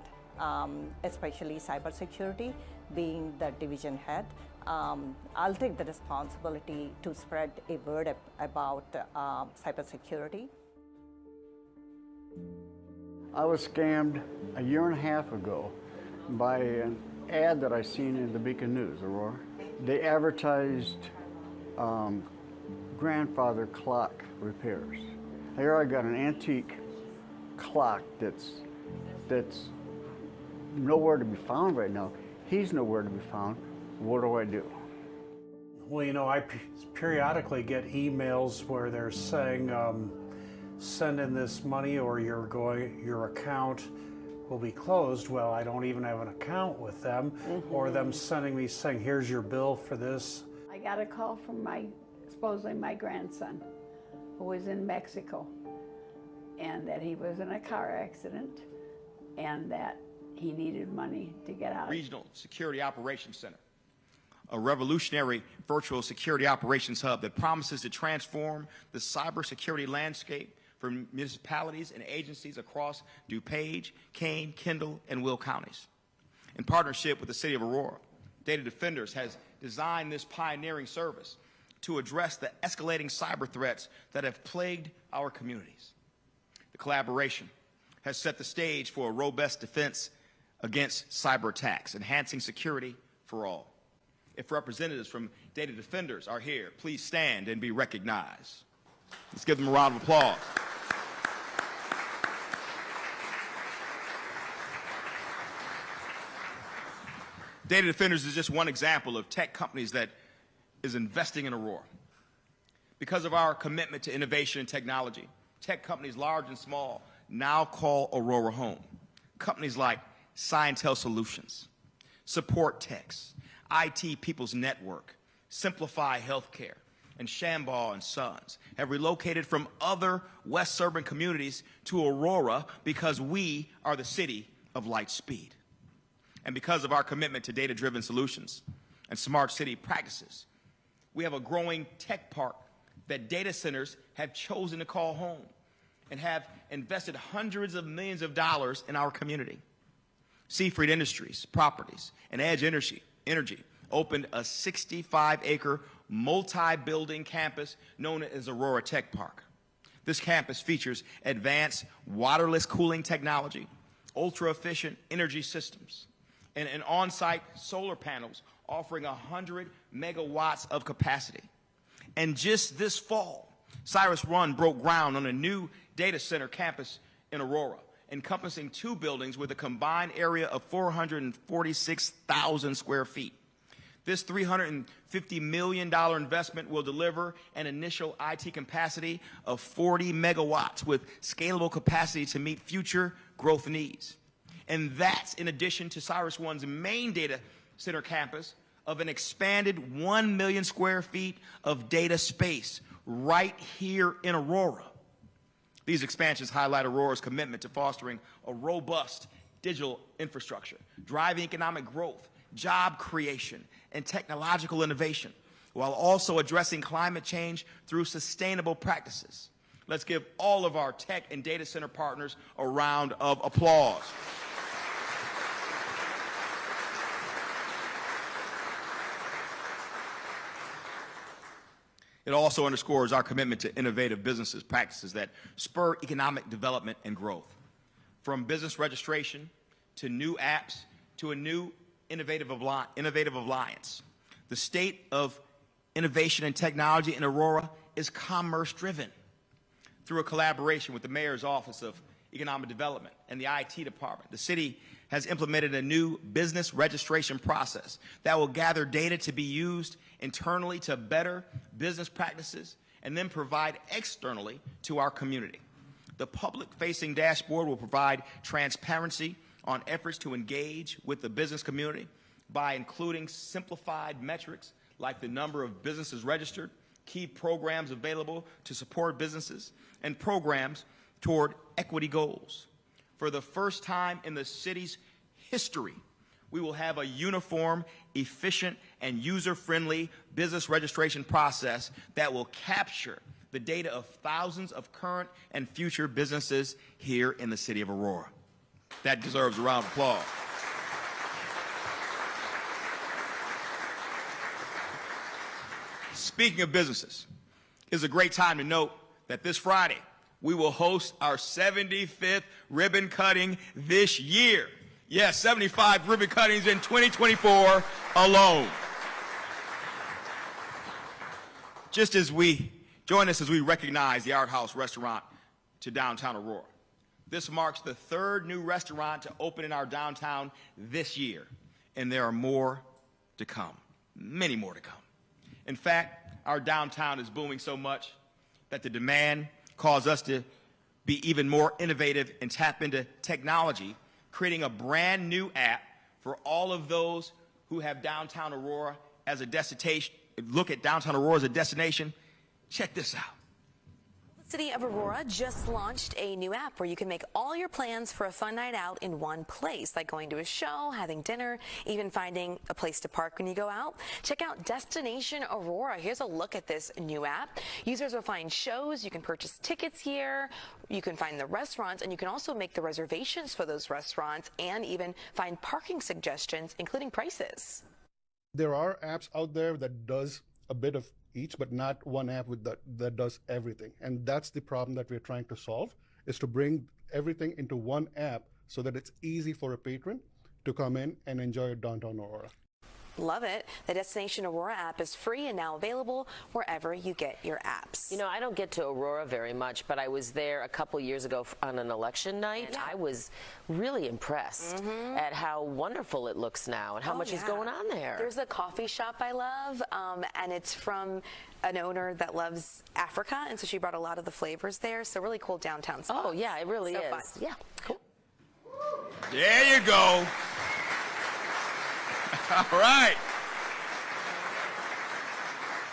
Especially cybersecurity, being the division head. I'll take the responsibility to spread a word about cybersecurity. I was scammed a year and a half ago by an ad that I seen in the Beacon News, Aurora. They advertised grandfather clock repairs. Here I got an antique clock that's nowhere to be found right now. He's nowhere to be found. What do I do? Well, you know, I periodically get emails where they're saying, send in this money or your account will be closed. Well, I don't even have an account with them, or them sending me saying, here's your bill for this. I got a call from supposedly my grandson, who was in Mexico, and that he was in a car accident, and that he needed money to get out. Regional Security Operations Center, a revolutionary virtual security operations hub that promises to transform the cybersecurity landscape for municipalities and agencies across DuPage, Kane, Kendall, and Will counties. In partnership with the City of Aurora, Data Defenders has designed this pioneering service to address the escalating cyber threats that have plagued our communities. The collaboration has set the stage for a robust defense against cyber attacks, enhancing security for all. If representatives from Data Defenders are here, please stand and be recognized. Let's give them a round of applause. Data Defenders is just one example of tech companies that is investing in Aurora. Because of our commitment to innovation and technology, tech companies large and small now call Aurora home. Companies like Scientel Solutions, Support Techs, IT People's Network, Simplify Healthcare, and Shambaugh & Sons have relocated from other West Suburban communities to Aurora because we are the city of light speed. And because of our commitment to data-driven solutions and smart city practices, we have a growing tech park that data centers have chosen to call home and have invested hundreds of millions of dollars in our community. Seafried Industries, Properties, and Edge Energy opened a 65-acre multi-building campus known as Aurora Tech Park. This campus features advanced waterless cooling technology, ultra-efficient energy systems, and on-site solar panels offering 100 megawatts of capacity. And just this fall, Cyrus One broke ground on a new data center campus in Aurora, encompassing 2 buildings with a combined area of 446,000 square feet. This $350 million investment will deliver an initial IT capacity of 40 megawatts with scalable capacity to meet future growth needs. And that's in addition to Cyrus One's main data center campus of an expanded 1 million square feet of data space right here in Aurora. These expansions highlight Aurora's commitment to fostering a robust digital infrastructure, driving economic growth, job creation, and technological innovation, while also addressing climate change through sustainable practices. Let's give all of our tech and data center partners a round of applause. It also underscores our commitment to innovative business practices that spur economic development and growth. From business registration to new apps to a new innovative alliance. The state of innovation and technology in Aurora is commerce-driven. Through a collaboration with the Mayor's Office of Economic Development and the IT department, the city has implemented a new business registration process that will gather data to be used internally to better business practices and then provide externally to our community. The public-facing dashboard will provide transparency on efforts to engage with the business community by including simplified metrics like the number of businesses registered, key programs available to support businesses, and programs toward equity goals. For the first time in the city's history, we will have a uniform, efficient, and user-friendly business registration process that will capture the data of thousands of current and future businesses here in the city of Aurora. That deserves a round of applause. Speaking of businesses, it's a great time to note that this Friday, we will host our 75th ribbon cutting this year. Yes, 75 ribbon cuttings in 2024 alone. Just as we join us as we recognize the Art House restaurant to downtown Aurora. This marks the 3rd new restaurant to open in our downtown this year, and there are more to come, many more to come. In fact, our downtown is booming so much that the demand caused us to be even more innovative and tap into technology, creating a brand new app for all of those who have downtown Aurora as a destination, look at downtown Aurora as a destination. Check this out. The City of Aurora just launched a new app where you can make all your plans for a fun night out in one place, like going to a show, having dinner, even finding a place to park when you go out. Check out Destination Aurora. Here's a look at this new app. Users will find shows, you can purchase tickets here, you can find the restaurants, and you can also make the reservations for those restaurants and even find parking suggestions, including prices. There are apps out there that does a bit of each, but not one app that does everything. And that's the problem that we're trying to solve, is to bring everything into one app so that it's easy for a patron to come in and enjoy downtown Aurora. Love it. The Destination Aurora app is free and now available wherever you get your apps. You know, I don't get to Aurora very much, but I was there a couple years ago on an election night. Yeah. I was really impressed at how wonderful it looks now and how much is going on there. There's a coffee shop I love, and it's from an owner that loves Africa, and so she brought a lot of the flavors there. So really cool downtown spots. Oh, yeah, it really is. Fun. Yeah, cool. There you go. All right.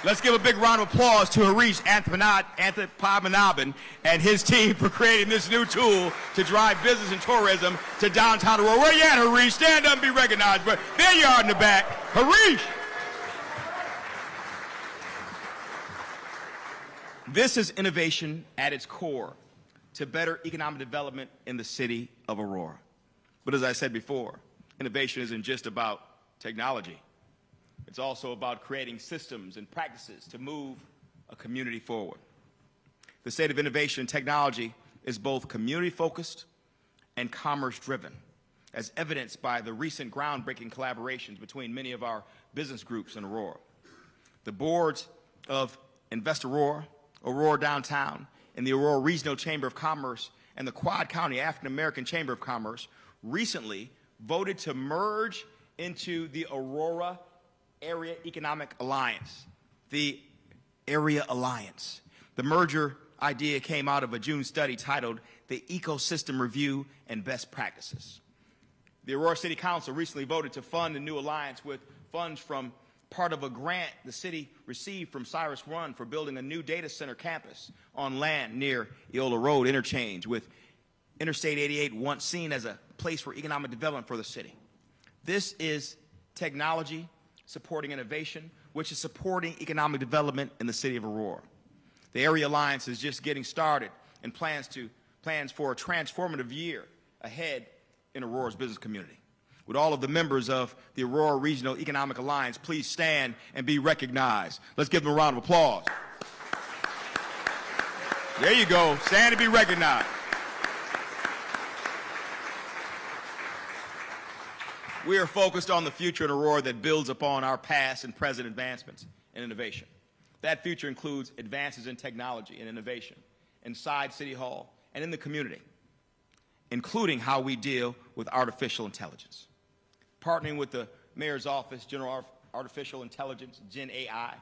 Let's give a big round of applause to Harish Anthopatmanabhan and his team for creating this new tool to drive business and tourism to downtown Aurora. Where you at, Harish? Stand up and be recognized. But there you are in the back. Harish! This is innovation at its core to better economic development in the city of Aurora. But as I said before, innovation isn't just about technology. It's also about creating systems and practices to move a community forward. The State of Innovation and Technology is both community-focused and commerce-driven, as evidenced by the recent groundbreaking collaborations between many of our business groups in Aurora. The boards of Invest Aurora, Aurora Downtown, and the Aurora Regional Chamber of Commerce and the Quad County African American Chamber of Commerce recently voted to merge into the Aurora Area Economic Alliance, the Area Alliance. The merger idea came out of a June study titled The Ecosystem Review and Best Practices. The Aurora City Council recently voted to fund the new alliance with funds from part of a grant the city received from Cyrus One for building a new data center campus on land near Eola Road interchange, with Interstate 88 once seen as a place for economic development for the city. This is technology supporting innovation, which is supporting economic development in the city of Aurora. The Area Alliance is just getting started and plans for a transformative year ahead in Aurora's business community. Would all of the members of the Aurora Regional Economic Alliance please stand and be recognized? Let's give them a round of applause. There you go. Stand and be recognized. We are focused on the future in Aurora that builds upon our past and present advancements in innovation. That future includes advances in technology and innovation inside City Hall and in the community, including how we deal with artificial intelligence. Partnering with the Mayor's Office, General Artificial Intelligence, Gen AI,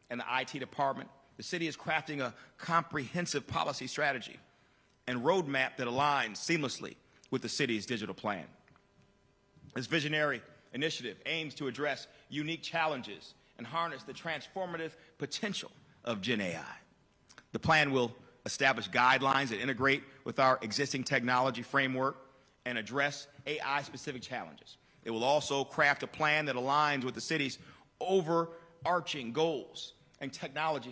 and the IT department, the city is crafting a comprehensive policy strategy and roadmap that aligns seamlessly with the city's digital plan. This visionary initiative aims to address unique challenges and harness the transformative potential of Gen AI. The plan will establish guidelines that integrate with our existing technology framework and address AI-specific challenges. It will also craft a plan that aligns with the city's overarching goals and technological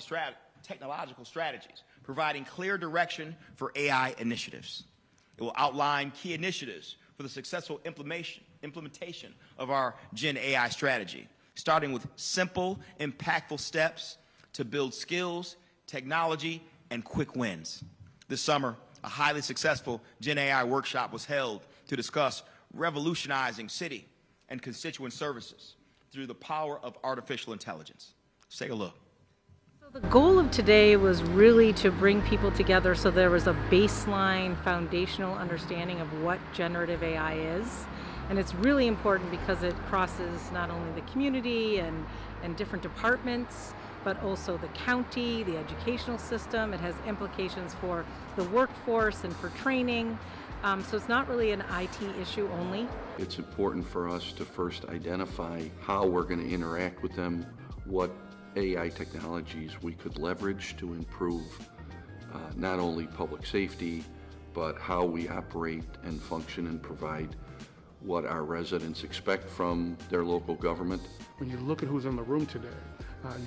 strategies, providing clear direction for AI initiatives. It will outline key initiatives for the successful implementation of our Gen AI strategy, starting with simple, impactful steps to build skills, technology, and quick wins. This summer, a highly successful Gen AI workshop was held to discuss revolutionizing city and constituent services through the power of artificial intelligence. Let's take a look. The goal of today was really to bring people together so there was a baseline foundational understanding of what generative AI is. And it's really important because it crosses not only the community and different departments, but also the county, the educational system. It has implications for the workforce and for training. So it's not really an IT issue only. It's important for us to first identify how we're going to interact with them, what AI technologies we could leverage to improve not only public safety, but how we operate and function and provide what our residents expect from their local government. When you look at who's in the room today,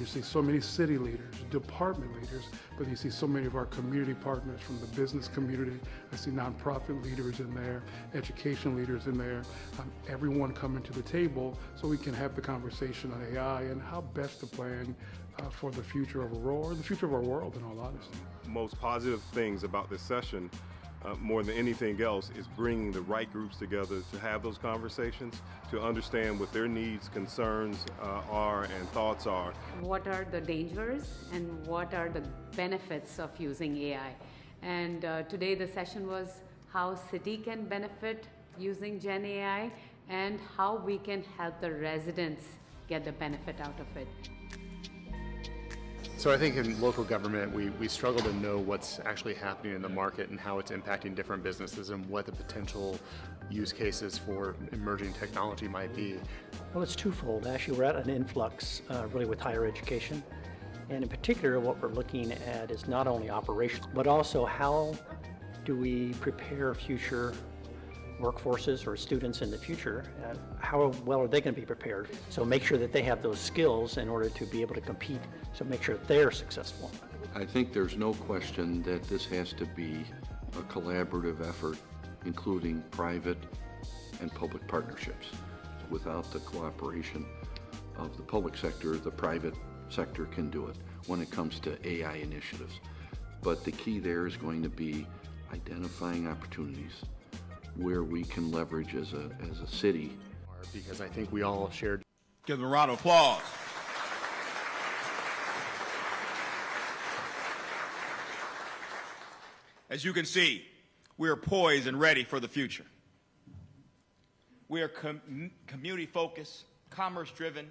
you see so many city leaders, department leaders, but you see so many of our community partners from the business community. I see nonprofit leaders in there, education leaders in there, everyone coming to the table so we can have the conversation on AI and how best to plan for the future of Aurora, the future of our world, in all honesty. Most positive things about this session, more than anything else, is bringing the right groups together to have those conversations, to understand what their needs, concerns are, and thoughts are. What are the dangers and what are the benefits of using AI? And today the session was how city can benefit using Gen AI and how we can help the residents get the benefit out of it. So I think in local government, we struggle to know what's actually happening in the market and how it's impacting different businesses and what the potential use cases for emerging technology might be. Well, it's twofold. Actually, we're at an influx really with higher education. And in particular, what we're looking at is not only operational, but also how do we prepare future workforces or students in the future, how well are they going to be prepared? So make sure that they have those skills in order to be able to compete, so make sure they're successful. I think there's no question that this has to be a collaborative effort, including private and public partnerships. Without the cooperation of the public sector, the private sector can do it when it comes to AI initiatives. but the key there is going to be identifying opportunities where we can leverage as a city. Because I think we all shared. Give them a round of applause. As you can see, we are poised and ready for the future. We are community-focused, commerce-driven,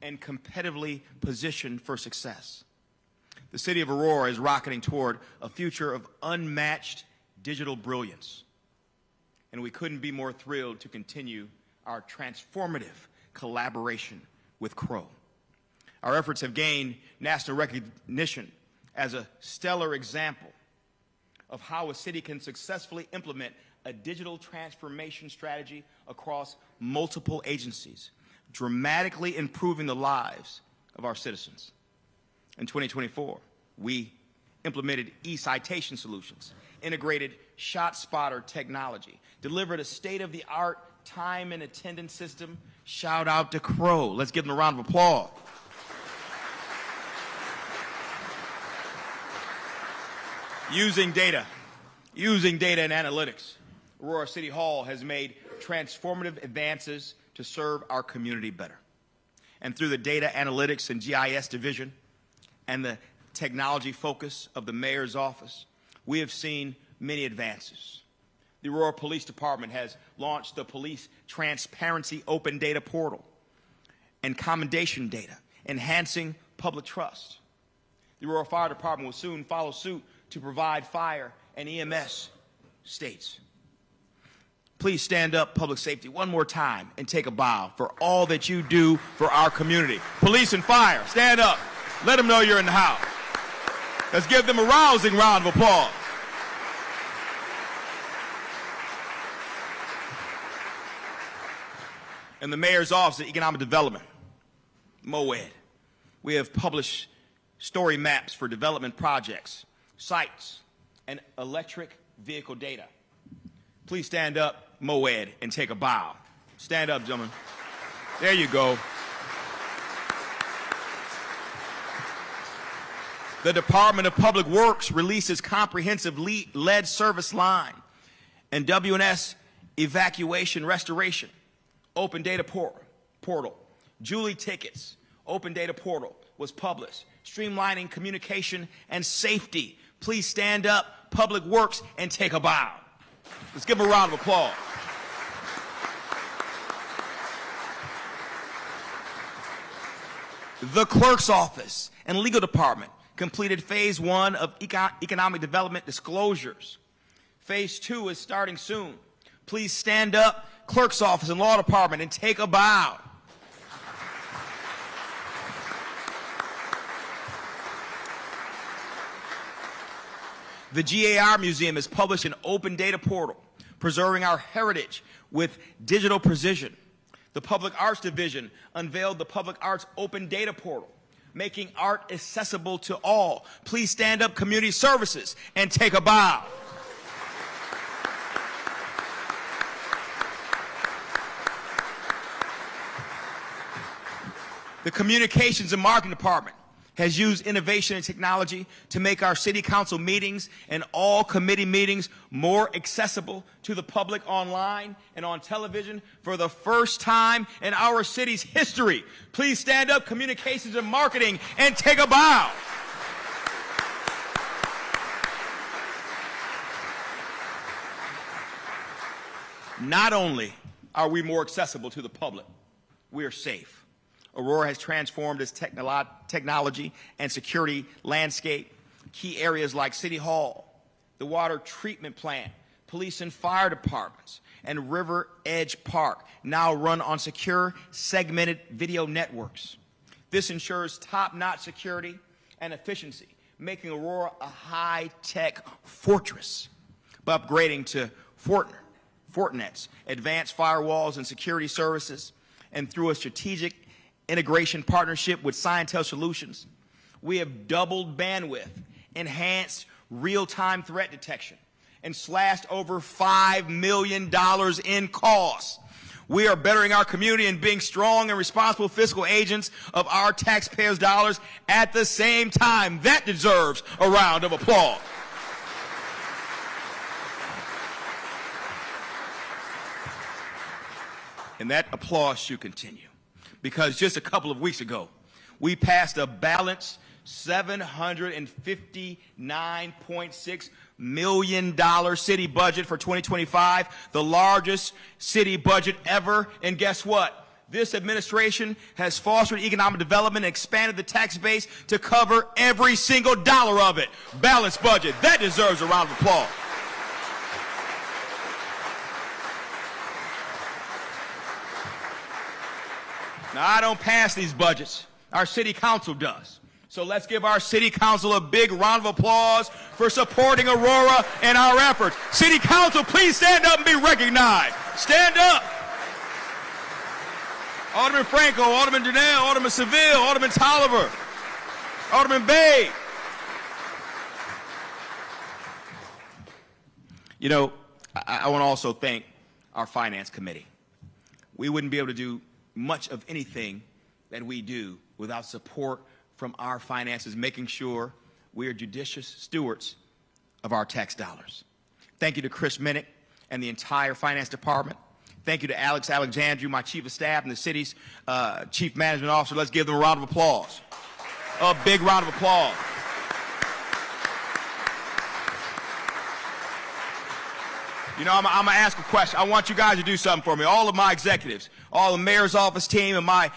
and competitively positioned for success. The City of Aurora is rocketing toward a future of unmatched digital brilliance. And we couldn't be more thrilled to continue our transformative collaboration with Crow. Our efforts have gained national recognition as a stellar example of how a city can successfully implement a digital transformation strategy across multiple agencies, dramatically improving the lives of our citizens. In 2024, we implemented e-citation solutions, integrated ShotSpotter technology, delivered a state-of-the-art time and attendance system. Shout out to Crow. Let's give them a round of applause. Using data and analytics, Aurora City Hall has made transformative advances to serve our community better. And through the data analytics and GIS division and the technology focus of the mayor's office, we have seen many advances. The Aurora Police Department has launched the Police Transparency Open Data Portal and commendation data, enhancing public trust. The Aurora Fire Department will soon follow suit to provide fire and EMS states. Please stand up, public safety, one more time and take a bow for all that you do for our community. Police and fire, stand up. Let them know you're in the house. Let's give them a rousing round of applause. In the Mayor's Office of Economic Development, MOED, we have published story maps for development projects, sites, and electric vehicle data. Please stand up, MOED, and take a bow. Stand up, gentlemen. There you go. The Department of Public Works releases comprehensive lead service line and WNS evacuation restoration, open data portal. Julie tickets, open data portal was published, streamlining communication and safety. Please stand up, Public Works, and take a bow. Let's give them a round of applause. The Clerk's Office and Legal Department completed Phase 1 of Economic Development disclosures. Phase 2 is starting soon. Please stand up, Clerk's Office and Law Department, and take a bow. The GAR Museum has published an open data portal, preserving our heritage with digital precision. The Public Arts Division unveiled the Public Arts Open Data Portal, making art accessible to all. Please stand up, Community Services, and take a bow. The Communications and Marketing Department has used innovation and technology to make our city council meetings and all committee meetings more accessible to the public online and on television for the first time in our city's history. Please stand up, Communications and Marketing, and take a bow. Not only are we more accessible to the public, we are safe. Aurora has transformed its technology and security landscape. Key areas like City Hall, the water treatment plant, police and fire departments, and River Edge Park now run on secure, segmented video networks. This ensures top-notch security and efficiency, making Aurora a high-tech fortress. By upgrading to Fortinet's advanced firewalls and security services, and through a strategic integration partnership with Scientel Solutions, we have doubled bandwidth, enhanced real-time threat detection, and slashed over $5 million in costs. We are bettering our community and being strong and responsible fiscal agents of our taxpayers' dollars at the same time. That deserves a round of applause. And that applause should continue, because just a couple of weeks ago, we passed a balanced $759.6 million city budget for 2025, the largest city budget ever. And guess what? This administration has fostered economic development and expanded the tax base to cover every single dollar of it. Balanced budget. That deserves a round of applause. Now, I don't pass these budgets. Our city council does. So let's give our city council a big round of applause for supporting Aurora and our efforts. City council, please stand up and be recognized. Stand up. Alderman Franco, Alderman Janelle, Alderman Seville, Alderman Tolliver, Alderman Bay. You know, I want to also thank our finance committee. We wouldn't be able to do much of anything that we do without support from our finances, making sure we are judicious stewards of our tax dollars. Thank you to Chris Minnick and the entire finance department. Thank you to Alex Alexandru, my chief of staff, and the city's chief management officer. Let's give them a round of applause. A big round of applause. You know, I'm going to ask a question. I want you guys to do something for me. All of my executives, all the mayor's office team and my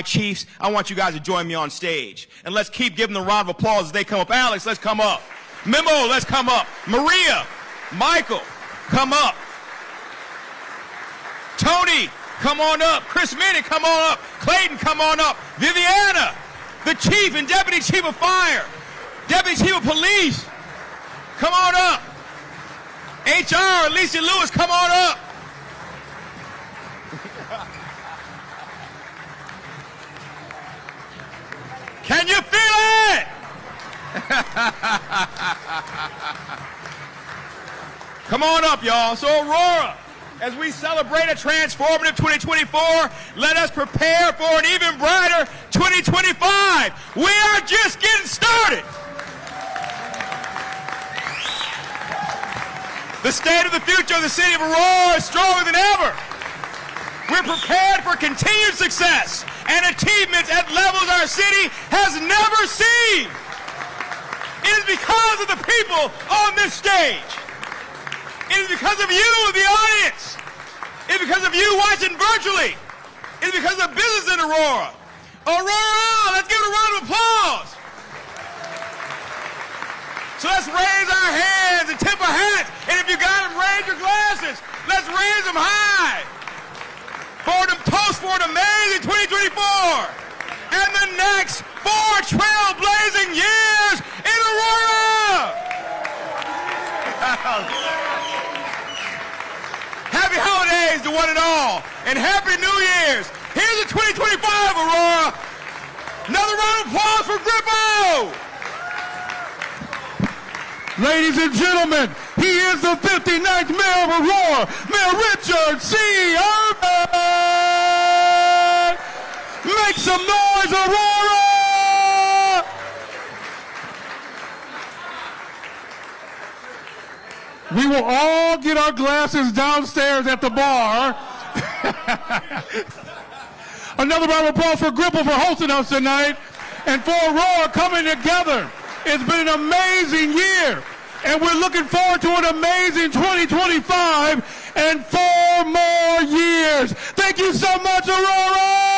chiefs, I want you guys to join me on stage. And let's keep giving them a round of applause as they come up. Alex, let's come up. Memo, let's come up. Maria, Michael, come up. Tony, come on up. Chris Minnick, come on up. Clayton, come on up. Viviana, the chief and deputy chief of fire, deputy chief of police, come on up. HR, Alicia Lewis, come on up. Can you feel it? Come on up, y'all. So Aurora, as we celebrate a transformative 2024, let us prepare for an even brighter 2025. We are just getting started. The state of the future of the city of Aurora is stronger than ever. We're prepared for continued success and achievements at levels our city has never seen. It is because of the people on this stage. It is because of you, the audience. It is because of you watching virtually. It is because of business in Aurora. Aurora, let's give it a round of applause. So let's raise our hands and tip our hats. And if you got them, raise your glasses. Let's raise them high. For the toast for an amazing 2024. And the next 4 trailblazing years in Aurora. Happy holidays to one and all. And Happy New Year's. Here's the 2025 Aurora. Another round of applause for Gripple. Ladies and gentlemen, he is the 59th Mayor of Aurora, Mayor Richard C. Irvin! Make some noise, Aurora! We will all get our glasses downstairs at the bar. Another round of applause for Gripple for hosting us tonight, and for Aurora coming together. It's been an amazing year, and we're looking forward to an amazing 2025 and 4 more years. Thank you so much, Aurora!